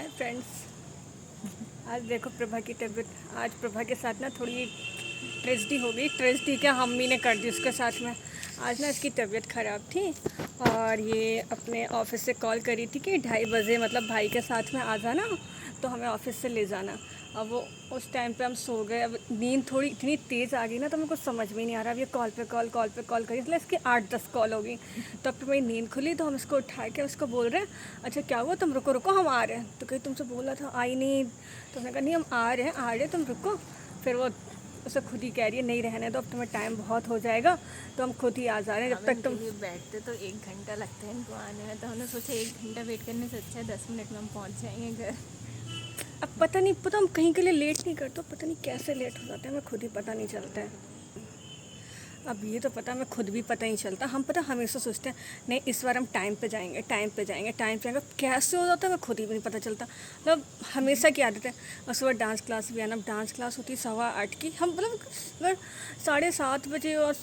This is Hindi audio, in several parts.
Hi friends. आज देखो प्रभा की तबीयत, आज प्रभा के साथ ना थोड़ी ट्रेजेडी हो गई। ट्रेजेडी क्या मम्मी ने कर दी उसके साथ में। आज ना इसकी तबीयत ख़राब थी और ये अपने ऑफिस से कॉल करी थी कि 2:30 बजे मतलब भाई के साथ में आ जाना, तो हमें ऑफिस से ले जाना। अब वो उस टाइम पे हम सो गए। अब नींद थोड़ी इतनी तेज़ आ गई ना, तो मेरे को समझ में नहीं आ रहा। अब ये कॉल पे कॉल करी, इसलिए इसकी 8-10 कॉल हो गई। तब तो मेरी नींद खुली तो हम इसको उठा के उसको बोल रहे हैं, अच्छा क्या हुआ, तुम रुको रुको हम आ रहे हैं। तो कहीं तुमसे बोला था आई नहीं, तो हमने कहा नहीं हम आ रहे हैं तुम रुको। फिर वो उसे खुद ही कह रही है नहीं रहने दो, अब तुम्हें टाइम बहुत हो जाएगा, तो हम खुद ही आ जा रहे हैं जब तक तुम। बैठते तो 1 घंटा लगता है इनको आने में, तो हमने सोचा 1 घंटा वेट करने से अच्छा है 10 मिनट में हम पहुंच जाएंगे घर। अब पता नहीं, पता हम कहीं के लिए लेट नहीं करते, पता नहीं कैसे लेट हो जाते हैं, हमें खुद ही पता नहीं चलता है। अब ये तो पता हमें खुद भी पता नहीं चलता। हम पता हमेशा सोचते हैं नहीं इस बार हम टाइम पे जाएंगे, कैसे हो जाता है हमें खुद ही भी नहीं पता चलता। मतलब हमेशा की आदत है। और सुबह डांस क्लास भी आना, डांस क्लास होती 8:15 की, हम मतलब अगर 7:30 बजे और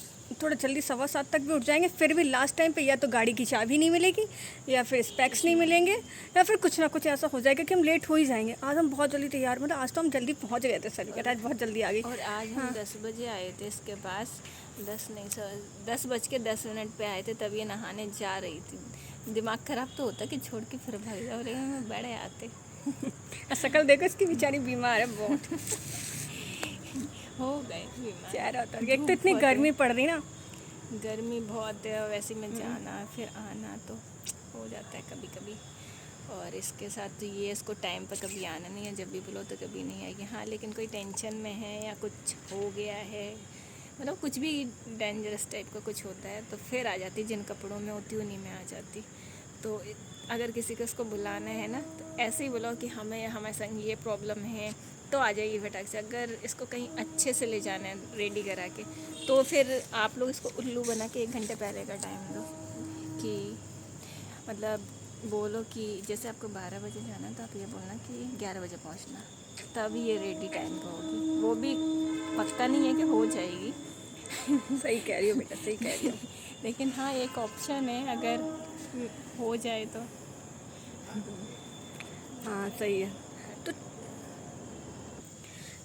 थोड़ा जल्दी 7:15 तक भी उठ जाएंगे, फिर भी लास्ट टाइम पे या तो गाड़ी की चाबी नहीं मिलेगी, या फिर स्पेक्स नहीं मिलेंगे, या फिर कुछ ना कुछ ऐसा हो जाएगा कि हम लेट हो ही जाएंगे। आज हम बहुत जल्दी तैयार, मतलब आज तो हम जल्दी पहुंच गए थे, सर कहता है आज बहुत जल्दी आ गई। और आज हम 10 बजे आए थे इसके पास, 10:10 पे आए थे, तब ये नहाने जा रही थी। दिमाग खराब तो होता कि छोड़ के फिर भाग जाओ, लेकिन हमें बड़े आते। शक्ल देखो इसकी, बेचारी बीमार है बहुत। हो गए बीमार। चेहरा उतर गया। एक तो इतनी गर्मी पड़ रही ना, गर्मी बहुत है, वैसे में जाना फिर आना तो हो जाता है कभी कभी। और इसके साथ तो ये इसको टाइम पर कभी आना नहीं है, जब भी बोलो तो कभी नहीं आएगी। हाँ लेकिन कोई टेंशन में है या कुछ हो गया है, मतलब कुछ भी डेंजरस टाइप का कुछ होता है तो फिर आ जाती। जिन कपड़ों में होती उन्हीं में आ जाती। तो अगर किसी को इसको बुलाना है ना, तो ऐसे ही बुलाओ कि हमें संग ये प्रॉब्लम है, तो आ जाइए फटाक से। अगर इसको कहीं अच्छे से ले जाना है रेडी करा के, तो फिर आप लोग इसको उल्लू बना के 1 घंटे पहले का टाइम दो। कि मतलब बोलो कि जैसे आपको 12 बजे जाना है, तो आप ये बोलना कि 11 बजे पहुंचना, तब ये रेडी टाइम पे होगी। वो भी पक्का नहीं है कि हो जाएगी। सही कह रही हो बेटा, सही कह रही हो। लेकिन हाँ एक ऑप्शन है, अगर हो जाए तो। हाँ सही है। तो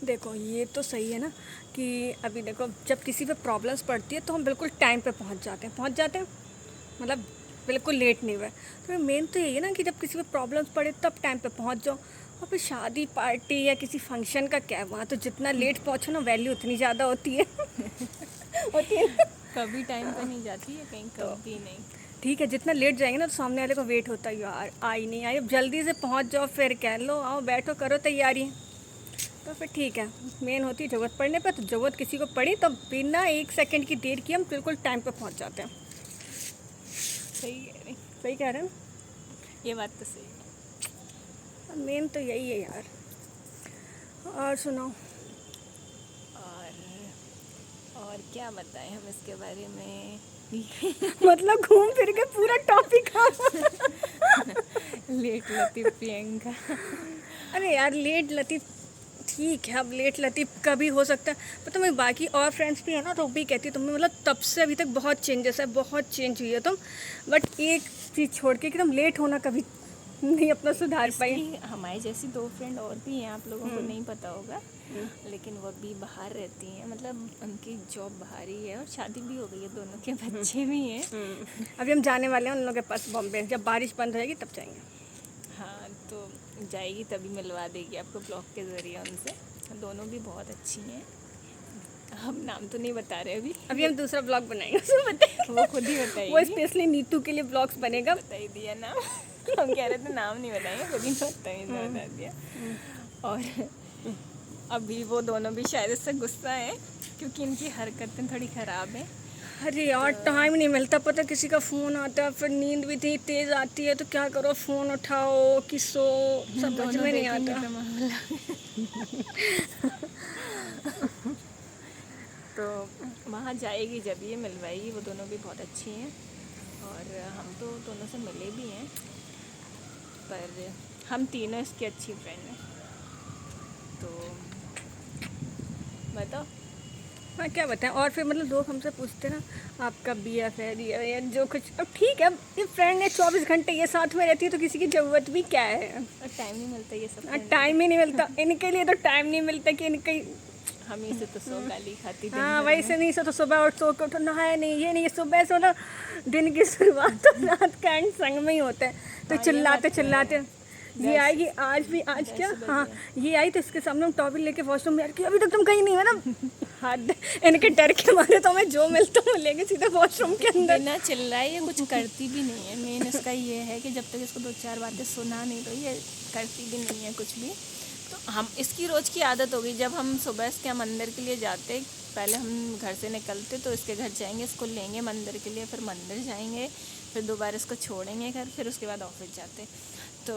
देखो ये तो सही है ना कि अभी देखो जब किसी पे प्रॉब्लम्स पड़ती है तो हम बिल्कुल टाइम पे पहुंच जाते हैं, मतलब बिल्कुल लेट नहीं हुए। तो मेन तो यही है ना कि जब किसी पे प्रॉब्लम्स पड़े तब टाइम पे पहुंच जाओ। और फिर शादी पार्टी या किसी फंक्शन का क्या, वहाँ तो जितना लेट पहुंचो ना वैल्यू उतनी ज़्यादा होती है। होती है ना? कभी टाइम पे नहीं जाती है कहीं, तो कभी नहीं। ठीक है, जितना लेट जाएंगे ना तो सामने वाले को वेट होता है, यार आई नहीं आई, अब जल्दी से पहुंच जाओ, फिर कह लो आओ बैठो करो तैयारी। तो फिर ठीक है। मेन होती है ज़रूरत पड़ने पर, तो ज़रूरत किसी को पड़ी तो बिना 1 सेकंड की देर किए हम बिल्कुल टाइम पे पहुंच जाते हैं। सही कह रही, सही कह रहे हैं। ये बात तो सही है। मेन तो यही है यार। और सुनाओ। और क्या बताएं हम इसके बारे में। मतलब घूम फिर के पूरा टॉपिक। लेट लतीफ़ प्रियंका। अरे यार लेट लतीफ़ ठीक है, अब लेट लतीफ़ का भी हो सकता है, पर तुम्हें बाकी और फ्रेंड्स भी है ना, तो भी कहती है तुम्हें मतलब तब से अभी तक बहुत चेंजेस है, बहुत चेंज हुई है तुम। बट एक चीज़ छोड़ के कि तुम लेट होना कभी नहीं अपना सुधार पाई। हमारी जैसी 2 फ्रेंड और भी हैं, आप लोगों को नहीं पता होगा, लेकिन वो भी बाहर रहती हैं, मतलब उनकी जॉब बाहर ही है और शादी भी हो गई है, दोनों के बच्चे भी हैं। अभी हम जाने वाले हैं उन लोगों के पास बॉम्बे, जब बारिश बंद होएगी तब जाएंगे। हाँ तो जाएगी तभी मिलवा देगी आपको ब्लॉग के ज़रिए उनसे। दोनों भी बहुत अच्छी हैं। हम नाम तो नहीं बता रहे अभी हम दूसरा ब्लॉग बनाएंगे, उसमें बताएंगे। वो खुद ही बताएगी। वो स्पेशली नीतू के लिए ब्लॉग्स बनेगा। बता ही दिया नाम। हम कह रहे थे नाम नहीं बताएंगे, खुद ही बता दिया। और अभी वो दोनों भी शायद इससे गुस्सा है, क्योंकि इनकी हरकतें थोड़ी ख़राब हैं। अरे यार टाइम नहीं मिलता, पता किसी का फ़ोन आता है, फिर नींद भी इतनी तेज़ आती है, तो क्या करो, फ़ोन उठाओ कि सो, समझ में नहीं आता। तो वहाँ जाएगी जब ये मिलवाएगी, वो दोनों भी बहुत अच्छी हैं और हम तो दोनों से मिले भी हैं, पर हम तीनों इसकी अच्छी फ्रेंड हैं। तो बताओ हाँ क्या बताएं। और फिर मतलब लोग हमसे पूछते ना आपका BF है या जो कुछ, अब ठीक है, ये फ्रेंड है 24 घंटे ये साथ में रहती है तो किसी की ज़रूरत भी क्या है। और टाइम नहीं मिलता ये सब करने टाइम ही नहीं मिलता इनके लिए, तो टाइम नहीं मिलता कि इनके। का। हम ही से तो 100 गाली खाती दिन हाँ भर वही में। से नहीं, सो तो सुबह उठ सो के उठो, नहाया नहीं, ये नहीं, सुबह से ना दिन की शुरुआत तो रात का एंड संग में ही होता है। तो हाँ, ये चिल्लाते बात तो है। चिल्लाते ये आएगी आज भी, आज क्या, 10 हाँ बजे। ये आई तो इसके सामने हम टॉवल लेके वॉशरूम में, यार कि अभी तक तुम कहीं नहीं है ना। हाथ इनके डर के मारे तो हमें जो मिलता हूँ लेके सीधे वॉशरूम के अंदर। बिना चिल्लाए ये कुछ करती भी नहीं है। मेन इसका ये है कि जब तक इसको 2-4 बातें सुना नहीं तो ये करती भी नहीं है कुछ भी। तो हम इसकी रोज़ की आदत हो गई। जब हम सुबह इसके मंदिर के लिए जाते, पहले हम घर से निकलते तो इसके घर जाएंगे, इसको लेंगे मंदिर के लिए, फिर मंदिर जाएंगे, फिर दोबारा इसको छोड़ेंगे घर, फिर उसके बाद ऑफिस जाते। तो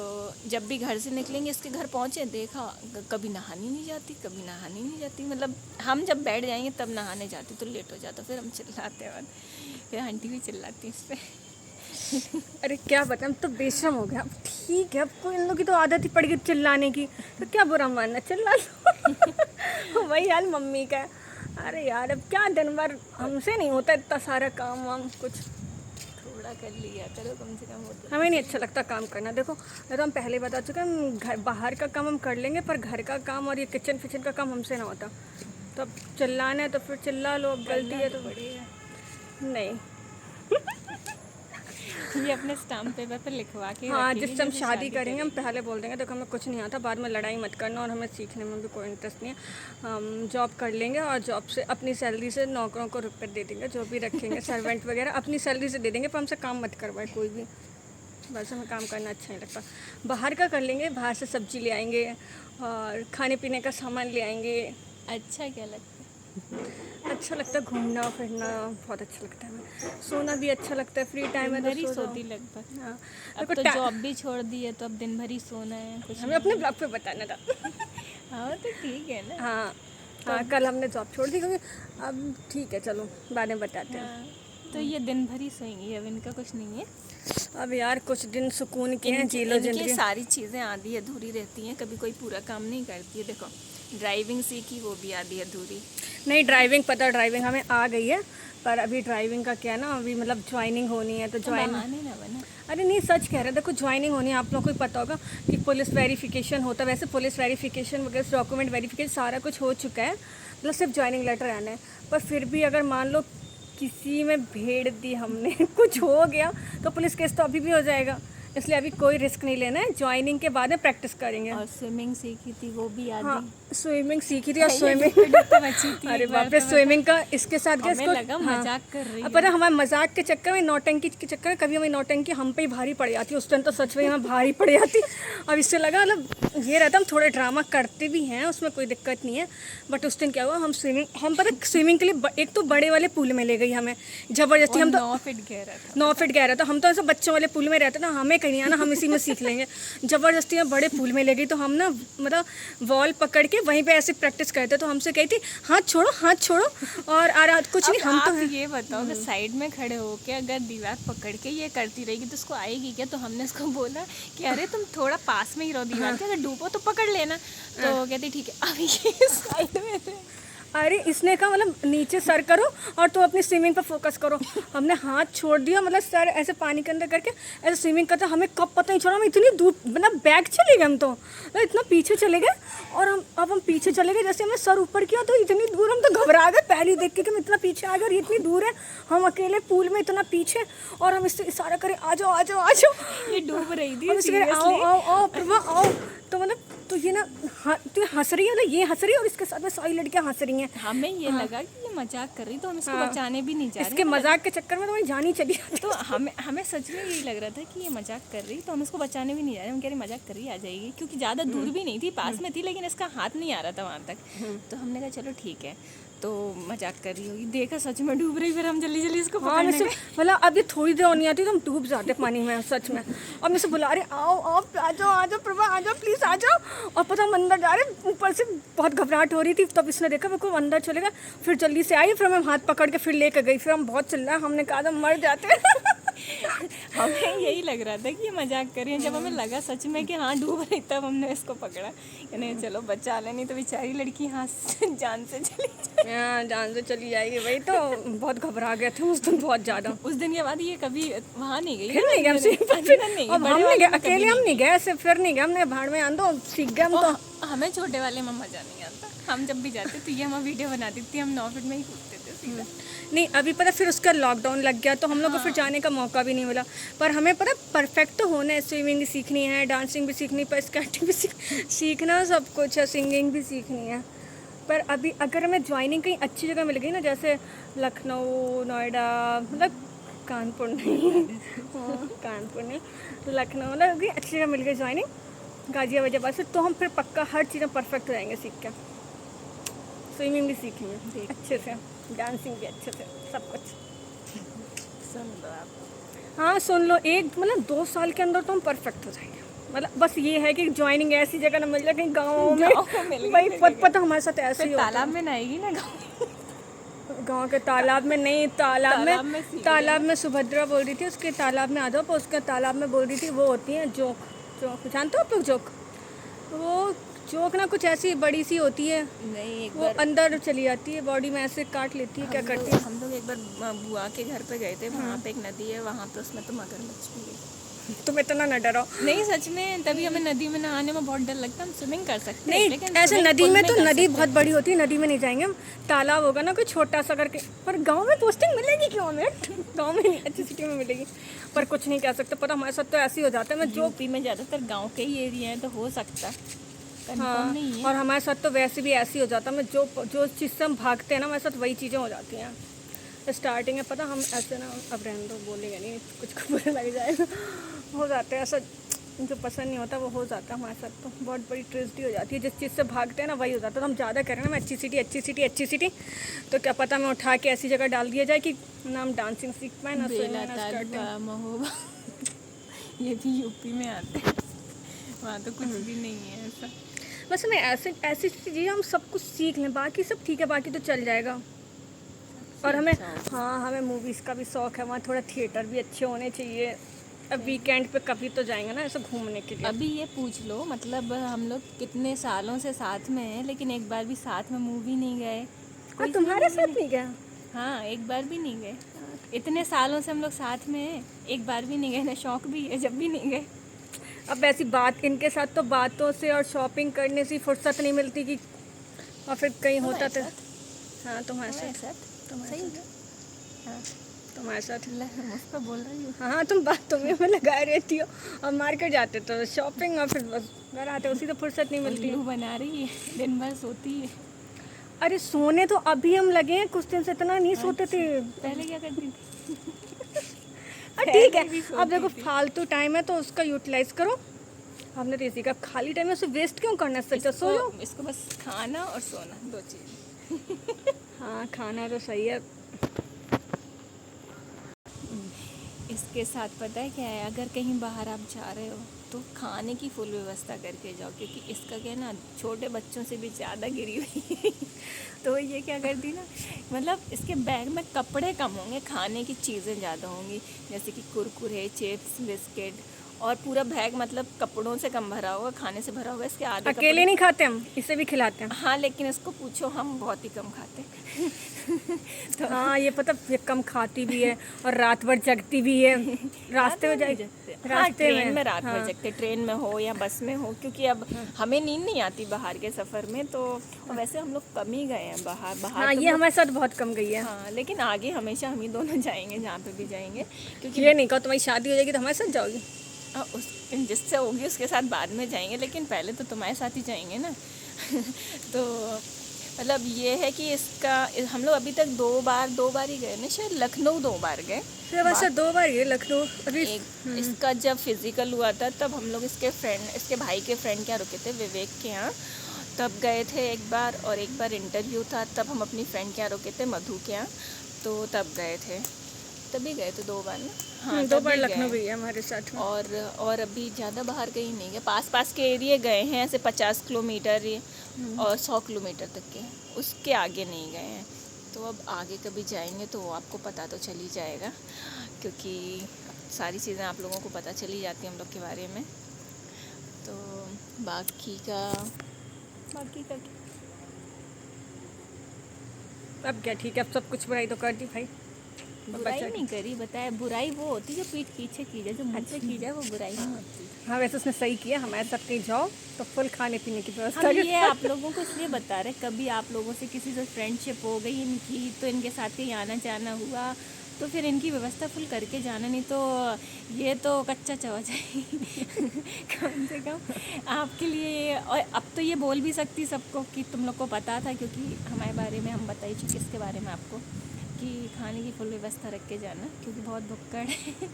जब भी घर से निकलेंगे इसके घर पहुँचे देखा कभी नहाने नहीं जाती, कभी नहाने नहीं जाती। मतलब हम जब बैठ जाएंगे तब नहाने जाती तो लेट हो जाता, फिर हम चिल्लाते हैं, फिर आंटी भी चिल्लाती इस पर। अरे क्या बताएं, तो बेशरम हो गया। अब ठीक है, अब कोई इन लोगों की तो आदत ही पड़ गई चिल्लाने की, तो क्या बुरा मानना, चिल्ला लो। वही हाल मम्मी का है। अरे यार अब क्या दिन भर हमसे नहीं होता इतना सारा काम वाम कुछ। थोड़ा कर लिया करो कम से कम होता। हमें नहीं अच्छा लगता काम करना। देखो मैं तो हम पहले बता चुके हैं, हम घर बाहर का काम हम कर लेंगे, पर घर का काम और ये किचन फिचन का काम हमसे ना होता। तो अब चिल्लाना है तो फिर चिल्ला लो, अब गलती है तो बढ़िया। नहीं। ये अपने स्टाम्प पेपर पर लिखवा के हाँ रखेगी, जिससे हम जैसे शादी करेंगे हम पहले बोल देंगे देखो हमें कुछ नहीं आता, बाद में लड़ाई मत करना, और हमें सीखने में भी कोई इंटरेस्ट नहीं है। हम जॉब कर लेंगे और जॉब से अपनी सैलरी से नौकरों को रुपये दे देंगे, जो भी रखेंगे सर्वेंट वगैरह अपनी सैलरी से दे देंगे, पर हमसे काम मत करवाए कोई भी। बस हमें काम करना अच्छा नहीं लगता। बाहर का कर लेंगे, बाहर से सब्जी ले आएंगे और खाने पीने का सामान ले आएंगे। अच्छा क्या लगता है? अच्छा लगता है घूमना फिरना, बहुत अच्छा लगता है हमें। सोना भी अच्छा लगता है, फ्री टाइम है दिन भर ही तो सो सोती जाओ। लगभग। हाँ अब देखो तो जॉब भी छोड़ दी है तो अब दिन भर ही सोना है कुछ हमें अपने ब्लॉग पे बताना था। हाँ तो ठीक है ना। हाँ हाँ कल हमने जॉब छोड़ दी क्योंकि अब ठीक है चलो बाद में बताते हैं। हाँ, तो ये दिन भर ही सोएंगी, अब इनका कुछ नहीं है। अब यार कुछ दिन सुकून के हैं, जी लो इनकी जिंदगी। सारी चीज़ें आधी अधूरी रहती हैं, कभी कोई पूरा काम नहीं करती है। देखो ड्राइविंग सीखी, वो भी आधी अधूरी। नहीं ड्राइविंग पता, ड्राइविंग हमें आ गई है, पर अभी ड्राइविंग का क्या है ना, अभी मतलब ज्वाइनिंग होनी है तो ज्वाइन। बहाने ना बना। अरे नहीं सच कह रहे हैं, देखो ज्वाइनिंग होनी है, आप लोगों को ही पता होगा कि पुलिस वेरिफिकेशन होता है। वैसे पुलिस वेरिफिकेशन वगैरह डॉक्यूमेंट वेरिफिकेशन सारा कुछ हो चुका है, मतलब सिर्फ ज्वाइनिंग लेटर आना है। पर फिर भी अगर मान लो किसी में भेड़ दी हमने कुछ हो गया तो पुलिस केस तो अभी भी हो जाएगा, इसलिए अभी कोई रिस्क नहीं लेना है। ज्वाइनिंग के बाद में प्रैक्टिस करेंगे। और स्विमिंग सीखी थी, वो भी आधी। हाँ स्विमिंग सीखी थी और ये स्विमिंग तो बची थी अरे एक बार बाप रे तो स्विमिंग का इसके साथ क्या हमें इसको लगा मजाक कर रही अब पता है, हमारे मजाक के चक्कर में, नौटंकी के चक्कर में कभी हमें नौटंकी हम पे ही भारी पड़ जाती है। उस टाइम तो सच में हमें भारी पड़ जाती। अब इससे लगा मतलब ये रहता हम थोड़े ड्रामा करते भी हैं, उसमें कोई दिक्कत नहीं है। बट उस दिन क्या हुआ, हम पता स्विमिंग के लिए एक तो बड़े वाले पूल में ले गई हमें ज़बरदस्ती। हम तो 9 फीट गहरा था। 9 फीट गहरा था, हम तो ऐसे बच्चों वाले पूल में रहते ना, हमें कहीं नहीं आना, हम इसी में सीख लेंगे। ज़बरदस्ती में बड़े पूल में ले गई तो हम ना मतलब वॉल पकड़ के वहीं पे ऐसे प्रैक्टिस करते, तो हमसे कही थी हाथ छोड़ो और कुछ नहीं हम तो आप हैं। ये बताओ कि साइड में खड़े होके अगर दीवार पकड़ के ये करती रहेगी तो उसको आएगी क्या? तो हमने उसको बोला कि अरे तुम थोड़ा पास में ही रहो दीवार के, अगर डूबो तो पकड़ लेना। तो वो कहती ठीक है, अब ये साइड में थे। अरे इसने कहा मतलब नीचे सर करो और तुम अपनी स्विमिंग पर फोकस करो। हमने हाथ छोड़ दिया, मतलब सर ऐसे पानी के अंदर करके ऐसे स्विमिंग करते, हमें कब पता नहीं चला, हम इतनी दूर मतलब बैक चले गए, हम तो मतलब इतना पीछे चले गए। और हम पीछे चले गए, जैसे हमने सर ऊपर किया तो इतनी दूर हम तो घबरा गए पहले देख के कि हम इतना पीछे आ गए और ये इतनी दूर है, हम अकेले पूल में इतना पीछे, और हम इससे इशारा करें आ जाओ आ जाओ आ जाओ। ये डूब रही थी हम इससे कह रहे, आओ seriously। आओ आओ प्रभा आओ। तो मतलब तो ये ना तो ये हंस रही है, मतलब ये हंस रही है और इसके साथ में सारी लड़कियां हंस रही हैं। हमें ये लगा कि ये मजाक कर रही, तो हम इसको बचाने भी नहीं जा रहे। इसके मजाक के चक्कर में तो मेरी जान ही चली जाती। तो हमें सच में यही लग रहा था कि ये मजाक कर रही, तो हम इसको बचाने भी नहीं जा रहे। हम कह रहे मजाक कर रही आ जाएगी, क्योंकि ज़्यादा दूर भी नहीं थी, पास में थी, लेकिन इसका हाथ नहीं आ रहा था वहाँ तक। तो हमने कहा चलो ठीक है, तो मजाक कर रही होगी। देखा सच में डूब रही, फिर हम जल्दी जल्दी इसको हाँ पकड़ने मैं गए। मतलब अब ये थोड़ी देर और नहीं आती तो हम डूब जाते पानी में सच में। और मैं से बुला रही आओ आओ आ जाओ प्रभा आ जाओ प्लीज़ आ जाओ। और पता हम अंदर जा रहे, ऊपर से बहुत घबराहट हो रही थी, तब इसने देखा बिल्कुल अंदर चले गए, फिर जल्दी से आई, फिर हम हाथ पकड़ के फिर लेकर गई, फिर हम बहुत चिल्लाए, हमने कहा था मर जाते। हमें यही लग रहा था कि ये मजाक कर रही हैं। जब हमें लगा सच में कि हाँ डूब रही, तब हमने इसको पकड़ा कि नहीं चलो बचा ले, नहीं तो बेचारी लड़की हाँ जान से चली जाए। हाँ, जान से चली जाएगी। वही तो बहुत घबरा गए थे उस दिन बहुत ज़्यादा। उस दिन के बाद ये कभी वहाँ नहीं गई, फिर नहीं गए हम अंदर नहीं गई, अब बड़े हम नहीं वाले गए में कभी अकेले, हम नहीं गए ऐसे, फिर नहीं गए हमने, भाड़ में आंदो सीख गए हम तो। हमें छोटे वाले में मजा नहीं आता। हम जब भी जाते तो ये हम वीडियो बनाती थी, हम 9 फीट में ही कूदते थे सीधा। नहीं अभी पता, फिर उसका लॉकडाउन लग गया तो हम लोग को फिर जाने का मौका भी नहीं मिला। पर हमें पता परफेक्ट तो होना है, स्विमिंग भी सीखनी है, डांसिंग भी सीखनी, पर स्केटिंग भी सीखना सब कुछ है, सिंगिंग भी सीखनी है। पर अभी अगर हमें ज्वाइनिंग कहीं अच्छी जगह मिल गई ना, जैसे लखनऊ, नोएडा, मतलब कानपुर नहीं हाँ, कानपुर नहीं, लखनऊ, मतलब कहीं अच्छी जगह मिल गई ज्वाइनिंग, गाजियाबाद जब से, तो हम फिर पक्का हर चीज़ में परफेक्ट हो जाएंगे सीख के। स्विमिंग भी सीखेंगे अच्छे से, डांसिंग भी अच्छे से, सब कुछ। सुन लो आप। हाँ सुन लो, एक मतलब 2 साल के अंदर तो हम परफेक्ट हो जाएंगे। मतलब बस ये है कि ज्वाइनिंग ऐसी जगह ना मिल जाए कहीं गाँव में, भाई पता हमारे साथ ऐसे ही होता है। तालाब में नहाएगी ना गाँव के तालाब में नहीं, तालाब में सुभद्रा बोल रही थी उसके तालाब में आ जाओ, पर उसके तालाब में बोल रही थी वो होती है जोक, जानते हो आप लोग जोक? वो जोक ना कुछ ऐसी बड़ी सी होती है, नहीं एक वो बार अंदर चली जाती है, बॉडी में ऐसे काट लेती है, क्या करती है। हम लोग एक बार बुआ के घर पे गए थे, वहाँ पे एक नदी है, वहाँ पे उसमें तो मगरमच्छ भी है। तुम इतना न डरो। नहीं सच में, तभी हमें नदी में नहाने में बहुत डर लगता है। हम स्विमिंग कर सकते हैं नहीं लेकिन ऐसे swimming नदी pool में तो कर नदी सकते बहुत बड़ी होती है, नदी में नहीं जाएंगे हम। तालाब होगा ना कोई छोटा सा करके, पर गांव में पोस्टिंग मिलेगी क्यों हमें? गांव में नहीं, अच्छी सिटी में मिलेगी। पर कुछ नहीं कह सकते, पर हमारे साथ तो ऐसे ही हो जाता है। मैं हैं। जो यूपी में ज़्यादातर गांव के ही एरिया है तो हो सकता है, कंफर्म हाँ, नहीं है। और हमारे साथ तो वैसे भी ऐसे ही हो जाता है। मैं जो चीज़ से हम भागते हैं ना, हमारे साथ वही चीज़ें हो जाती हैं। स्टार्टिंग में पता हम ऐसे ना, अब रहने दो, बोलेंगे नहीं, कुछ को बुरा लग जाएगा, हो जाता है ऐसा, जो पसंद नहीं होता वो हो जाता है हमारे साथ। तो बहुत बड़ी ट्रेजेडी हो जाती है, जिस चीज़ से भागते हैं ना वही हो जाता है। तो हम ज़्यादा करें ना, मैं अच्छी सिटी, तो क्या पता मैं उठा के ऐसी जगह डाल दिया जाए कि ना हम डांसिंग सीख पाए, ना स्विमिंग, ना स्केटिंग। महोबा ये भी यूपी में आते हैं, वहाँ तो कुछ भी नहीं है ऐसा। बस हमें ऐसी चीज़ें हम सब कुछ सीख लें, बाकी सब ठीक है, बाकी तो चल जाएगा। और हमें हाँ, हमें मूवीज़ का भी शौक़ है, वहाँ थोड़ा थिएटर भी अच्छे होने चाहिए। अब वीकेंड पे कभी तो जाएंगे ना ऐसे घूमने के लिए। अभी ये पूछ लो, मतलब हम लोग कितने सालों से साथ में हैं, लेकिन एक बार भी साथ में मूवी नहीं गए। हाँ, तुम्हारे साथ नहीं गया? हाँ, एक बार भी नहीं गए। इतने सालों से हम लोग साथ में हैं, एक बार भी नहीं गए ना। शौक भी है, जब भी नहीं गए। अब ऐसी बात, इनके साथ तो बातों से और शॉपिंग करने से फुर्सत नहीं मिलती कि, और फिर कहीं होता तो। हाँ तुम्हारे साथ, सही है। हाँ तुम्हारे साथ मुझ पर बोल रही हूँ। हाँ, तुम बात तुम्हें में लगाए रहती हो, और मार्केट जाते तो शॉपिंग, और फिर बस घर आते, उसी तो फुर्सत नहीं मिलती। उल्लू बना रही है, दिन भर सोती है। अरे सोने तो अभी हम लगे हैं, कुछ दिन से इतना नहीं सोते थे। पहले क्या करती थी? ठीक है, अब देखो फालतू टाइम है तो उसका यूटिलाइज करो। हमने तो इसी का खाली टाइम है, उसे वेस्ट क्यों करना है? सच्चा सो जाओ। इसको बस खाना और सोना, 2 चीज़। हाँ, खाना तो सही है। इसके साथ पता है क्या है, अगर कहीं बाहर आप जा रहे हो तो खाने की फुल व्यवस्था करके जाओ, क्योंकि इसका क्या है ना, छोटे बच्चों से भी ज़्यादा गिरी हुई है। तो ये क्या करती ना, मतलब इसके बैग में कपड़े कम होंगे, खाने की चीज़ें ज़्यादा होंगी, जैसे कि कुरकुरे, चिप्स, बिस्किट, और पूरा बैग मतलब कपड़ों से कम भरा होगा, खाने से भरा होगा। इसके आधे अकेले नहीं खाते हम, इसे भी खिलाते हैं। हाँ, लेकिन इसको पूछो, हम बहुत ही कम खाते हैं। तो हाँ, ये पता ये कम खाती भी है और रात भर जगती भी है। रास्ते में जाए, हाँ, ट्रेन में रात भर जगते, ट्रेन में हो या बस में हो, क्योंकि अब हमें नींद नहीं आती बाहर के सफ़र में। तो वैसे हम लोग कम ही गए हैं बाहर। हाँ, तो ये हमारे साथ बहुत कम गई है। हाँ, लेकिन आगे हमेशा हम ही दोनों जाएंगे, जहाँ पे भी जाएंगे। क्योंकि ये नहीं कहो तुम्हारी शादी हो जाएगी तो हमारे साथ जाओगी। उस जिससे होगी उसके साथ बाद में जाएंगे, लेकिन पहले तो तुम्हारे साथ ही जाएंगे ना। तो मतलब ये है कि इसका हम लोग अभी तक 2 बार ही गए ना, शायद लखनऊ 2 बार गए। वैसे 2 बार ये लखनऊ। अभी इसका जब फिजिकल हुआ था तब हम लोग इसके भाई के फ्रेंड के यहाँ रुके थे, विवेक के यहाँ, तब गए थे एक बार। और एक बार इंटरव्यू था, तब हम अपनी फ्रेंड के यहाँ रुके थे, मधु के यहाँ, तो तब गए थे। तभी गए थे 2 बार ना। हाँ, 2 बार लखनऊ भी है हमारे साथ में। और अभी ज़्यादा बाहर कहीं नहीं गए, पास के एरिया गए हैं, ऐसे 50 किलोमीटर और 100 किलोमीटर तक के, उसके आगे नहीं गए हैं। तो अब आगे कभी जाएंगे तो आपको पता तो चल ही जाएगा क्योंकि सारी चीज़ें आप लोगों को पता चली जाती हैं हम लोग के बारे में। तो बाकी का अब क्या ठीक है, अब सब कुछ बुराई तो कर दी भाई। बुराई नहीं करी, बताया बुराई वो होती है जो पीठ पीछे की जाए, जो मुँह पे की जाए वो बुराई नहीं होती। हाँ वैसे उसने सही किया, हमारे साथ कहीं जाओ तो फुल खाने पीने की व्यवस्था हम के ये साथ। आप लोगों को इसलिए बता रहे, कभी आप लोगों से किसी से फ्रेंडशिप हो गई इनकी तो इनके साथ कहीं आना जाना हुआ तो फिर इनकी व्यवस्था फुल करके जाना, नहीं तो ये तो कच्चा चवा जाएगी कम से कम आपके लिए। और अब तो ये बोल भी सकती सबको कि तुम लोग को पता था, क्योंकि हमारे बारे में हम बता ही चुके इसके बारे में आपको कि खाने की फुल व्यवस्था रख के जाना, क्योंकि बहुत भुक्कड़ है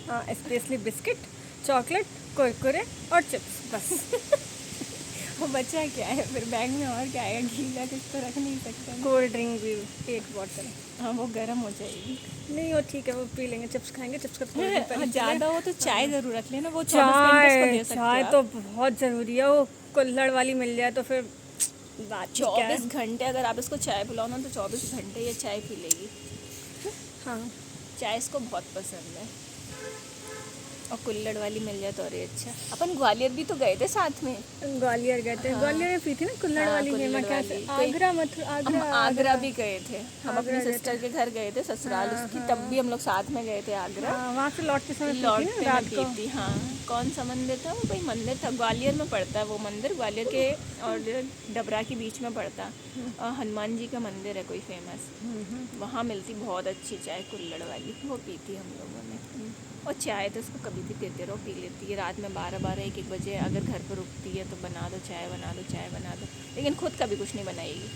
हाँ स्पेशली बिस्किट, चॉकलेट, कुरकुरे और चिप्स बस। वो बचा क्या है फिर बैग में, और क्या आएगा, गीला कुछ तो रख नहीं सकते ना। कोल्ड ड्रिंक भी एक बॉटल। हाँ वो गर्म हो जाएगी। नहीं वो ठीक है, वो पी लेंगे, चिप्स खाएंगे, चिप्स का थोड़ी देर पहले ज़्यादा हो तो चाय ज़रूर रख लेना, वो 24 घंटे इसको दे सकते हो चाय आप। तो बहुत ज़रूरी है, वो कुल्हड़ वाली मिल जाए तो फिर बात ही क्या है। 24 घंटे अगर आप इसको चाय पिलाओ ना तो 24 घंटे ये चाय पी लेगी। हाँ चाय इसको बहुत पसंद है, और कुल्हड़ वाली मिल जाए तो अरे अच्छा। अपन ग्वालियर भी तो गए थे साथ में। ग्वालियर गए थे। हाँ। ग्वालियर में पी थी ना कुल्हड़ हाँ, वाली। कुल्हड़ मैं क्या वाली। आगरा मथुरा हम आगरा भी गए थे, हम आगरा अपनी गए सिस्टर के घर गए थे ससुराल हाँ, उसकी, हाँ। तब भी हम लोग साथ में गए थे आगरा। वहाँ से लौटते समय पी थी लौटते ना रात में को। पी थी। हाँ कौन सा मंदिर था वो, कोई मंदिर था ग्वालियर में पड़ता है वो मंदिर, ग्वालियर के और डबरा के बीच में पड़ता। हनुमान जी का मंदिर है कोई फेमस, वहाँ मिलती बहुत अच्छी चाय कुल्हड़ वाली, वो पी थी हम लोगों ने। और चाय तो इसको कभी भी देते रहो, पी लेती है। रात में 12-12 1-1 बजे अगर घर पर रुकती है तो बना दो चाय, बना दो चाय, बना दो, लेकिन खुद कभी कुछ नहीं बनाएगी।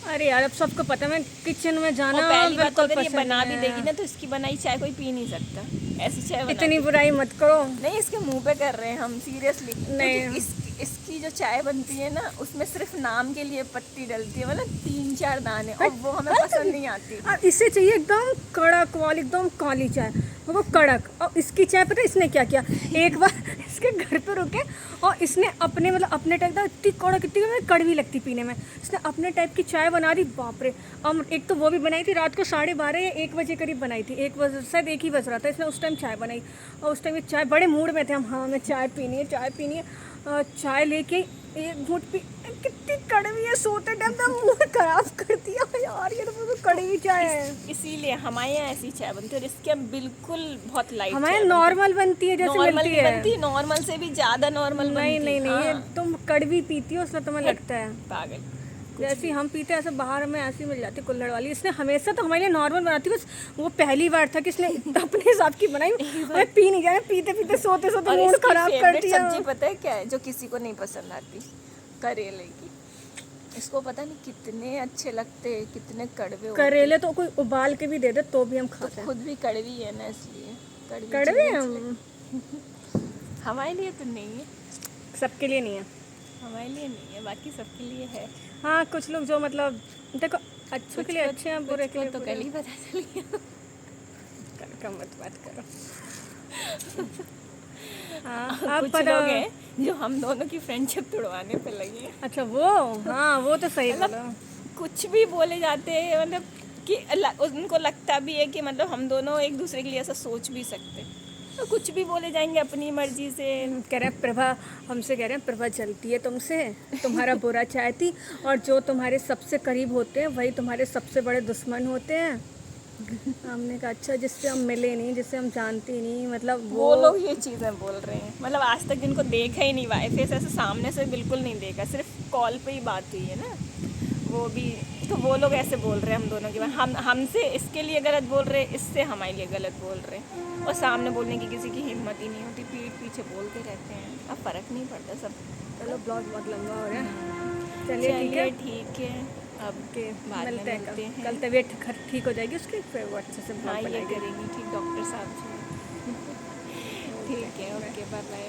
अरे यार अब सबको पता है, मैं किचन में जाना और पहली बात तो बिल्कुल अगर ये पसंद बना भी है। देगी ना तो इसकी बनाई चाय कोई पी नहीं सकता, ऐसी चाय बना इतनी बुराई मत करो। नहीं इसके मुंह पे कर रहे हैं हम सीरियसली। नहीं। इसकी जो चाय बनती है ना उसमें सिर्फ नाम के लिए पत्ती डलती है, मतलब 3-4 दाने, और वो हमें पसंद नहीं आती। अब इससे चाहिए एकदम कड़क वाली, एकदम काली चाय, वो कड़क। और इसकी चाय पता है इसने क्या किया, एक बार इसके घर पे रुके और इसने अपने मतलब अपने टाइप का, इतनी कड़क इतनी मुझे कड़वी लगती पीने में, इसने अपने टाइप की चाय बना दी। बाप रे। एक तो वो भी बनाई थी रात को 12:30 या 1 बजे करीब बनाई थी, 1 बजे शायद 1 ही बज रहा था, इसने उस टाइम चाय बनाई। और उस टाइम ये चाय बड़े मूड में थे हम, हाँ हमें चाय पीनी है, चाय पीनी है। चाय लेके एक घूंट पी, कितनी कड़वी है, सोते टाइम ना मुंह खराब कर दिया यार, ये तो कड़वी चाय है। इसीलिए हमारे यहाँ ऐसी चाय बनती है, और इसके यहाँ बिल्कुल बहुत लाइट हमारे नॉर्मल बनती है जैसे नॉर्मल मिलती नहीं है। बनती, नॉर्मल से भी ज़्यादा नॉर्मल नहीं बनती। नहीं नहीं, ये हाँ, तुम कड़वी पीती हो उसमें तुम्हें लगता है। पागल। जैसी हम पीते हैं ऐसे बाहर में ऐसी मिल जाती कुल्हड़ वाली। इसने हमेशा तो हमारे लिए नॉर्मल बनाती, बस वो पहली बार था कि इसने अपने हिसाब की बनाई और पी नहीं जाए, पीते पीते सोते सोते और मूड इसकी खराब कर फेवरेट दिया। सब्जी पता है क्या है, जो किसी को नहीं पसंद आती, करेले की। इसको पता नहीं कितने अच्छे लगते हैं, कितने कड़वे होते हैं। करेले तो कोई उबाल के भी दे दे तो भी हम तो खाते हैं। खुद भी कड़वी है ना, इसलिए कड़वे चीज़ें हम हमारे लिए तो नहीं है, सबके लिए नहीं है। हमारे लिए नहीं है, बाकी सबके लिए है। हाँ कुछ लोग जो मतलब देखो अच्छों के लिए अच्छे हैं, बुरे के लिए तो बुरे। कल ही पता चल गया। कम मत बात करो। हाँ आप कुछ लोग हैं जो हम दोनों की फ्रेंडशिप तोड़वाने पे लगे हैं। अच्छा वो, हाँ वो तो सही मतलब बोला। कुछ भी बोले जाते हैं, मतलब कि उनको लगता भी है कि मतलब हम दोनों एक दूसरे के लिए ऐसा सोच भी सकते हैं, तो कुछ भी बोले जाएंगे अपनी मर्जी से। कह रहे हैं प्रभा, हमसे कह रहे हैं प्रभा जलती है तुमसे, तुम्हारा बुरा चाहती, और जो तुम्हारे सबसे करीब होते हैं वही तुम्हारे सबसे बड़े दुश्मन होते हैं। हमने कहा अच्छा, जिससे हम मिले नहीं, जिससे हम जानते ही नहीं, मतलब वो लोग ये चीज़ें बोल रहे हैं, मतलब आज तक जिनको देखा ही नहीं वाई फेस, ऐसे सामने से बिल्कुल नहीं देखा, सिर्फ कॉल पे ही बात हुई है ना, वो भी तो वो लोग ऐसे बोल रहे हैं हम दोनों के बारे। हम हमसे इसके लिए गलत बोल रहे हैं, इससे हमारे लिए गलत बोल रहे हैं, और सामने बोलने की किसी की हिम्मत ही नहीं होती, पीठ पीछे बोलते रहते हैं। अब फ़र्क नहीं पड़ता सब। चलो ब्लॉग बहुत लंबा हो रहा है, चलिए ठीक है। अब के बाद में मिलते हैं मिलते हैं। कल तबीयत ठीक हो जाएगी उसकी, फिर वो अच्छे से हाँ ब्लॉग ये बनाएंगे। करेंगी, ठीक डॉक्टर साहब जी। ठीक है, ओके बाय बाय।